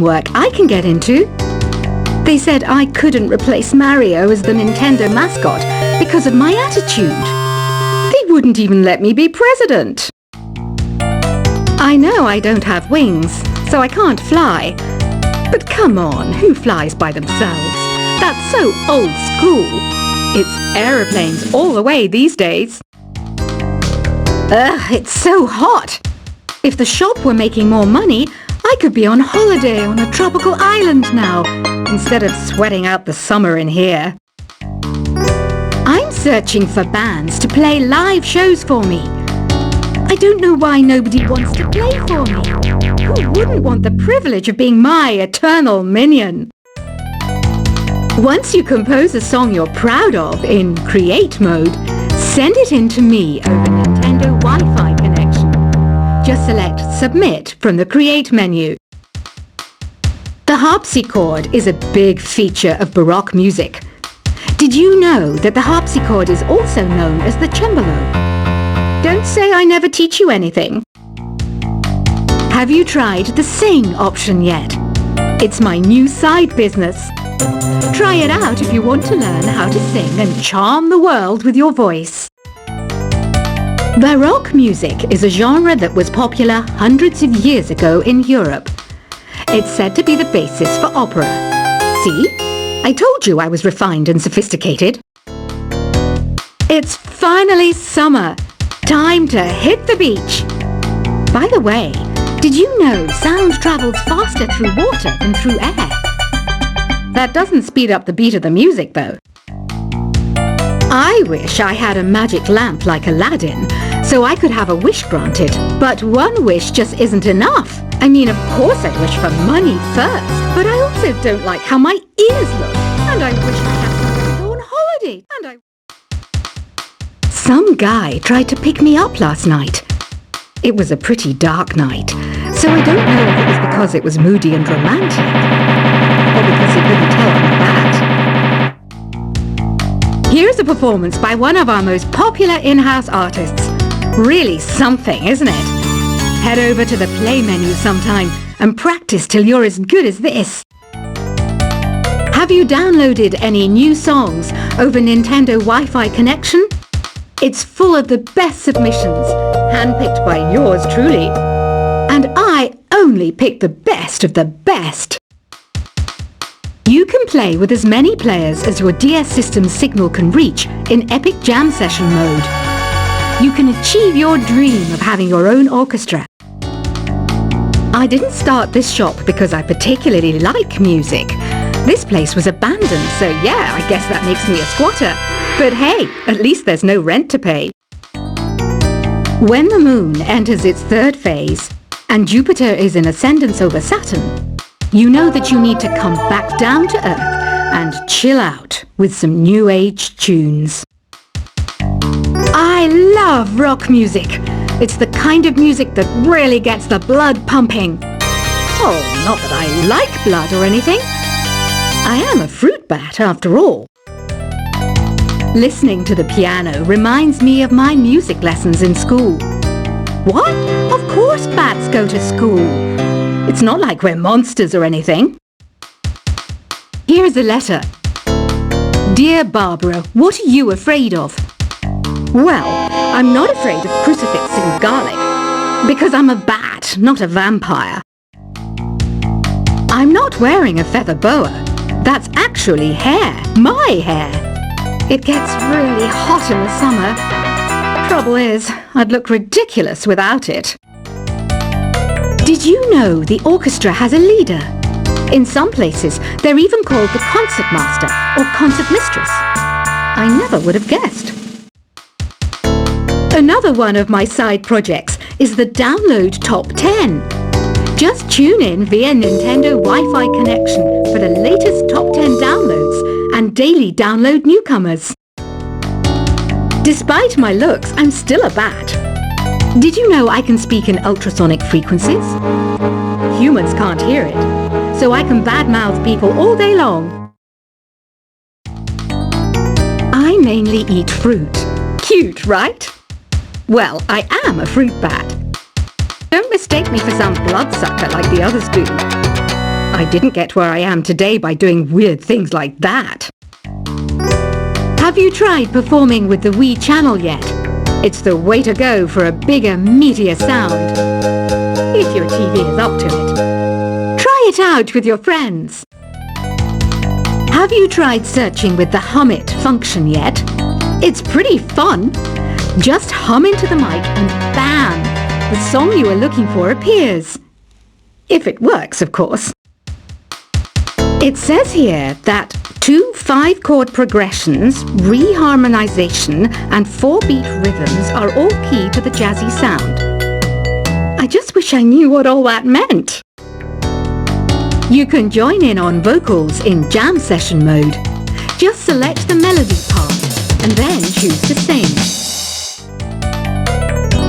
work I can get into. They said I couldn't replace Mario as the Nintendo mascot because of my attitude. They wouldn't even let me be president. I know I don't have wings, so I can't fly. But come on, who flies by themselves? That's so old school. It's aeroplanes all the way these days. Ugh, it's so hot. If the shop were making more money, I could be on holiday on a tropical island now, instead of sweating out the summer in here. I'm searching for bands to play live shows for me. I don't know why nobody wants to play for me. Who wouldn't want the privilege of being my eternal minion? Once you compose a song you're proud of in Create mode, send it in to me over Nintendo Wi-Fi connection. Just select Submit from the Create menu. The harpsichord is a big feature of Baroque music. Did you know that the harpsichord is also known as the cembalo? Don't say I never teach you anything. Have you tried the Sing option yet? It's my new side business. Try it out if you want to learn how to sing and charm the world with your voice. Baroque music is a genre that was popular hundreds of years ago in Europe. It's said to be the basis for opera. See? I told you I was refined and sophisticated. It's finally summer. Time to hit the beach. By the way, did you know sound travels faster through water than through air? That doesn't speed up the beat of the music, though. I wish I had a magic lamp like Aladdin, so I could have a wish granted. But one wish just isn't enough. I mean, of course I'd wish for money first, but I also don't like how my ears look. And I wish I had somewhere to go on holiday. Some guy tried to pick me up last night. It was a pretty dark night, so I don't know if it was because it was moody and romantic, or because he couldn't tell I'm a bat. Here's a performance by one of our most popular in-house artists. Really something, isn't it? Head over to the play menu sometime and practice till you're as good as this. Have you downloaded any new songs over Nintendo Wi-Fi connection? It's full of the best submissions, handpicked by yours truly. And I only pick the best of the best. You can play with as many players as your DS system's signal can reach in Epic Jam Session mode. You can achieve your dream of having your own orchestra. I didn't start this shop because I particularly like music. This place was abandoned, so yeah, I guess that makes me a squatter. But hey, at least there's no rent to pay. When the moon enters its third phase, and Jupiter is in ascendance over Saturn, you know that you need to come back down to Earth and chill out with some new age tunes. I love rock music. It's the kind of music that really gets the blood pumping. Oh, not that I like blood or anything. I am a fruit bat after all. Listening to the piano reminds me of my music lessons in school. What? Of course bats go to school. It's not like we're monsters or anything. Here's a letter. Dear Barbara, what are you afraid of? Well, I'm not afraid of crucifix and garlic, because I'm a bat, not a vampire. I'm not wearing a feather boa. That's actually hair, my hair. It gets really hot in the summer. Trouble is, I'd look ridiculous without it. Did you know the orchestra has a leader? In some places, they're even called the concertmaster or concertmistress. I never would have guessed. Another one of my side projects is the Download Top 10. Just tune in via Nintendo Wi-Fi connection for the latest Top 10 downloads and daily download newcomers. Despite my looks, I'm still a bat. Did you know I can speak in ultrasonic frequencies? Humans can't hear it, so I can badmouth people all day long. I mainly eat fruit. Cute, right? Well, I am a fruit bat. Don't mistake me for some bloodsucker like the others do. I didn't get where I am today by doing weird things like that. Have you tried performing with the Wii channel yet? It's the way to go for a bigger, meatier sound. If your TV is up to it. Try it out with your friends. Have you tried searching with the Hum It function yet? It's pretty fun. Just hum into the mic and bam! The song you are looking for appears. If it works, of course. It says here that 2 5-chord progressions, reharmonization and 4-beat rhythms are all key to the jazzy sound. I just wish I knew what all that meant. You can join in on vocals in jam session mode. Just select the melody part and then choose to sing.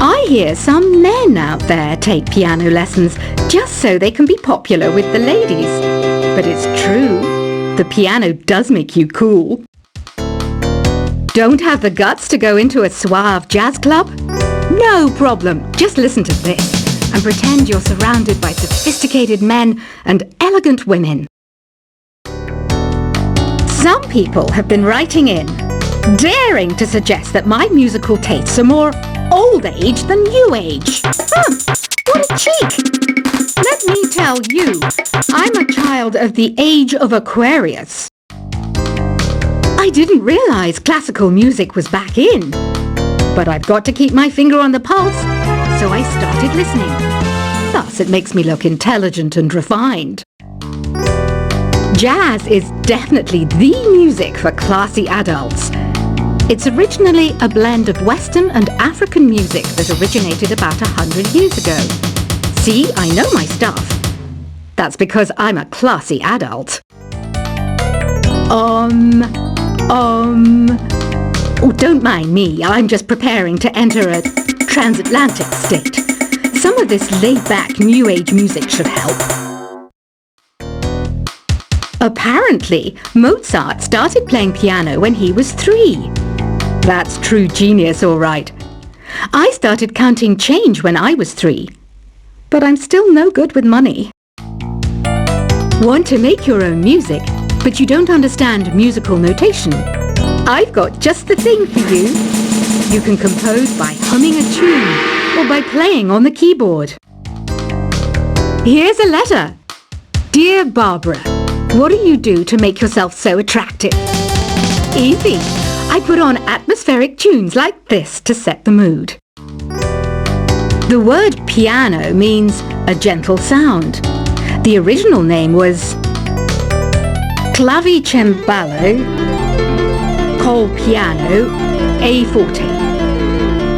I hear some men out there take piano lessons just so they can be popular with the ladies. But it's true, the piano does make you cool. Don't have the guts to go into a suave jazz club? No problem, just listen to this and pretend you're surrounded by sophisticated men and elegant women. Some people have been writing in, daring to suggest that my musical tastes are more old age than new age. What a cheek! Let me tell you, I'm a child of the age of Aquarius. I didn't realize classical music was back in, but I've got to keep my finger on the pulse, so I started listening. Thus, it makes me look intelligent and refined. Jazz is definitely the music for classy adults. It's originally a blend of Western and African music that originated about 100 years ago. See, I know my stuff. That's because I'm a classy adult. Oh, don't mind me. I'm just preparing to enter a transatlantic state. Some of this laid-back New Age music should help. Apparently, Mozart started playing piano when he was 3. That's true genius, all right. I started counting change when I was 3. But I'm still no good with money. Want to make your own music, but you don't understand musical notation? I've got just the thing for you. You can compose by humming a tune or by playing on the keyboard. Here's a letter. Dear Barbara, what do you do to make yourself so attractive? Easy. I put on atmospheric tunes like this to set the mood. The word piano means a gentle sound. The original name was clavicembalo col piano a forte.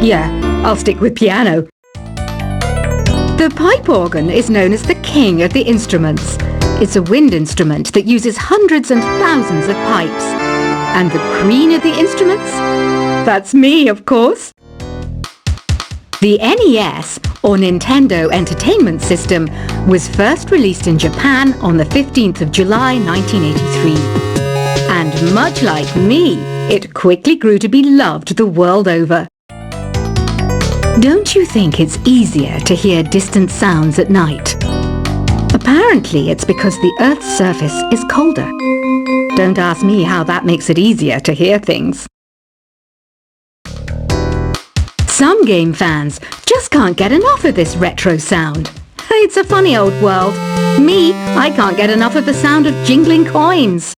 Yeah, I'll stick with piano. The pipe organ is known as the king of the instruments. It's a wind instrument that uses hundreds and thousands of pipes. And the queen of the instruments? That's me, of course. The NES, or Nintendo Entertainment System, was first released in Japan on the 15th of July 1983. And much like me, it quickly grew to be loved the world over. Don't you think it's easier to hear distant sounds at night? Apparently it's because the Earth's surface is colder. Don't ask me how that makes it easier to hear things. Some game fans just can't get enough of this retro sound. It's a funny old world. Me, I can't get enough of the sound of jingling coins.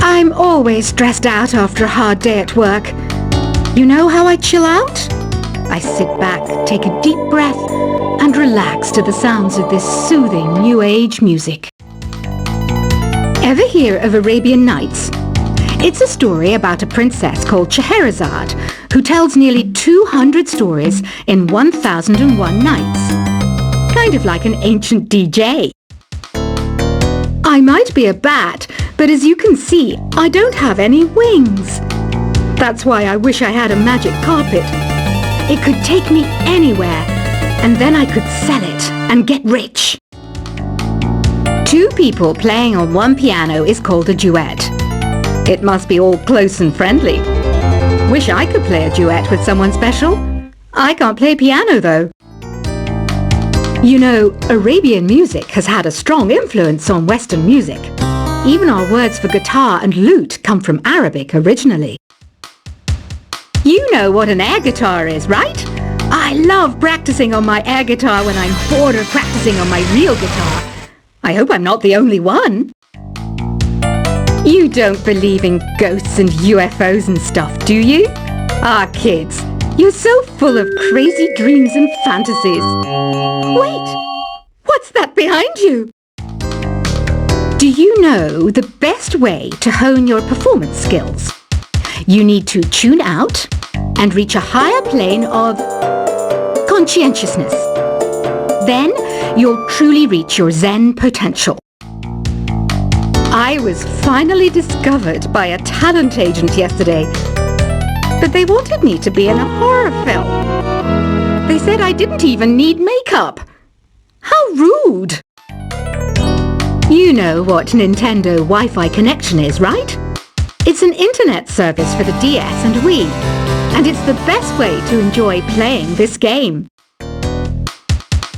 I'm always stressed out after a hard day at work. You know how I chill out? I sit back, take a deep breath, and relax to the sounds of this soothing New Age music. Ever hear of Arabian Nights? It's a story about a princess called Scheherazade who tells nearly 200 stories in 1001 nights. Kind of like an ancient DJ. I might be a bat, but as you can see, I don't have any wings. That's why I wish I had a magic carpet. It could take me anywhere, and then I could sell it and get rich. 2 people playing on one piano is called a duet. It must be all close and friendly. Wish I could play a duet with someone special. I can't play piano though. You know, Arabian music has had a strong influence on Western music. Even our words for guitar and lute come from Arabic originally. You know what an air guitar is, right? I love practicing on my air guitar when I'm bored of practicing on my real guitar. I hope I'm not the only one. You don't believe in ghosts and UFOs and stuff, do you? Ah, kids, you're so full of crazy dreams and fantasies. Wait, what's that behind you? Do you know the best way to hone your performance skills? You need to tune out and reach a higher plane of conscientiousness. Then you'll truly reach your Zen potential. I was finally discovered by a talent agent yesterday, but they wanted me to be in a horror film. They said I didn't even need makeup. How rude! You know what Nintendo Wi-Fi connection is, right? It's an internet service for the DS and Wii, and it's the best way to enjoy playing this game.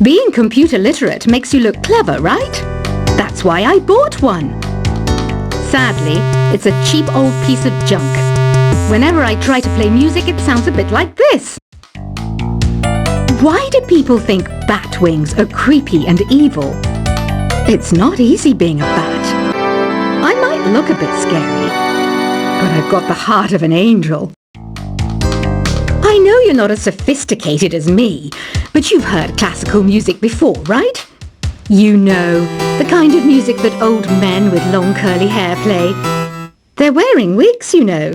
Being computer literate makes you look clever, right? That's why I bought one. Sadly, it's a cheap old piece of junk. Whenever I try to play music, it sounds a bit like this. Why do people think bat wings are creepy and evil? It's not easy being a bat. I might look a bit scary, but I've got the heart of an angel. I know you're not as sophisticated as me, but you've heard classical music before, right? You know, the kind of music that old men with long curly hair play. They're wearing wigs, you know.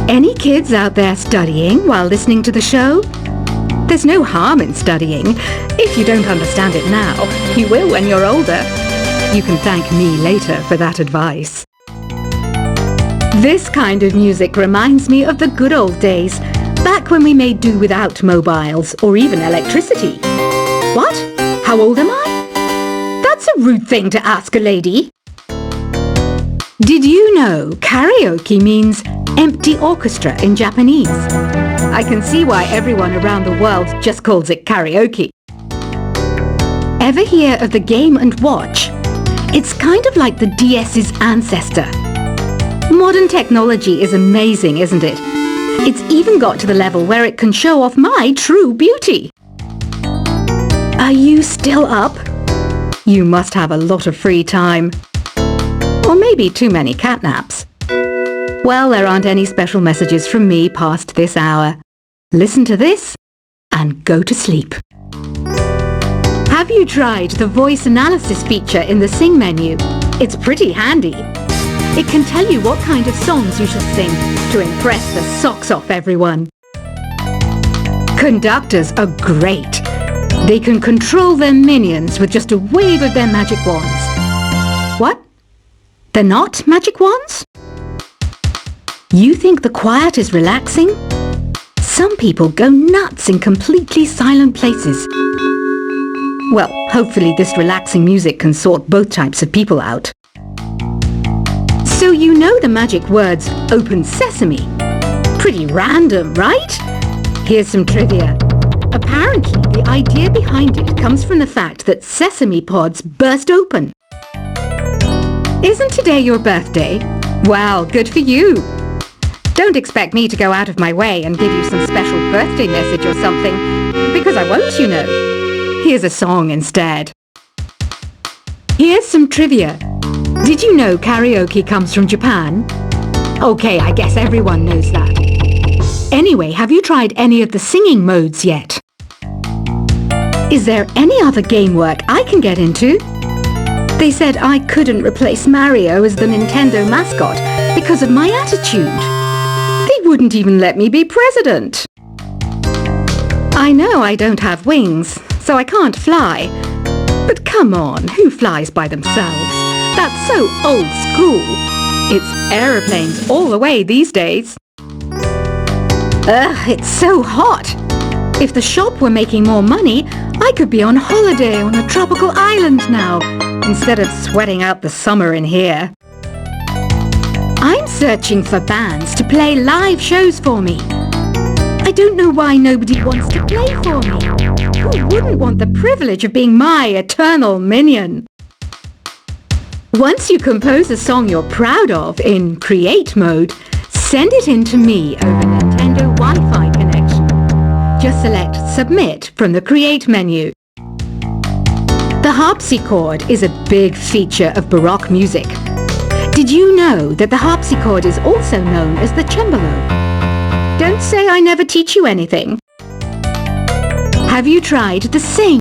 Any kids out there studying while listening to the show? There's no harm in studying. If you don't understand it now, you will when you're older. You can thank me later for that advice. This kind of music reminds me of the good old days, back when we made do without mobiles or even electricity. What? How old am I? That's a rude thing to ask a lady. Did you know karaoke means empty orchestra in Japanese? I can see why everyone around the world just calls it karaoke. Ever hear of the Game & Watch? It's kind of like the DS's ancestor. Modern technology is amazing, isn't it? It's even got to the level where it can show off my true beauty. Are you still up? You must have a lot of free time. Or maybe too many catnaps. Well, there aren't any special messages from me past this hour. Listen to this and go to sleep. Have you tried the voice analysis feature in the Sing menu? It's pretty handy. It can tell you what kind of songs you should sing to impress the socks off everyone. Conductors are great. They can control their minions with just a wave of their magic wands. What? They're not magic wands? You think the quiet is relaxing? Some people go nuts in completely silent places. Well, hopefully this relaxing music can sort both types of people out. So you know the magic words "Open Sesame." Pretty random, right? Here's some trivia. Apparently, the idea behind it comes from the fact that sesame pods burst open. Isn't today your birthday? Well, good for you. Don't expect me to go out of my way and give you some special birthday message or something, because I won't, you know. Here's a song instead. Here's some trivia. Did you know karaoke comes from Japan? Okay, I guess everyone knows that. Anyway, have you tried any of the singing modes yet? Is there any other game work I can get into? They said I couldn't replace Mario as the Nintendo mascot because of my attitude. They wouldn't even let me be president. I know I don't have wings, so I can't fly. But come on, who flies by themselves? That's so old school. It's aeroplanes all the way these days. Ugh, it's so hot. If the shop were making more money, I could be on holiday on a tropical island now, instead of sweating out the summer in here. I'm searching for bands to play live shows for me. I don't know why nobody wants to play for me. Who wouldn't want the privilege of being my eternal minion? Once you compose a song you're proud of in Create mode, send it in to me over Nintendo Wi-Fi connection. Just select Submit from the Create menu. The harpsichord is a big feature of Baroque music. Did you know that the harpsichord is also known as the cembalo? Don't say I never teach you anything. Have you tried the same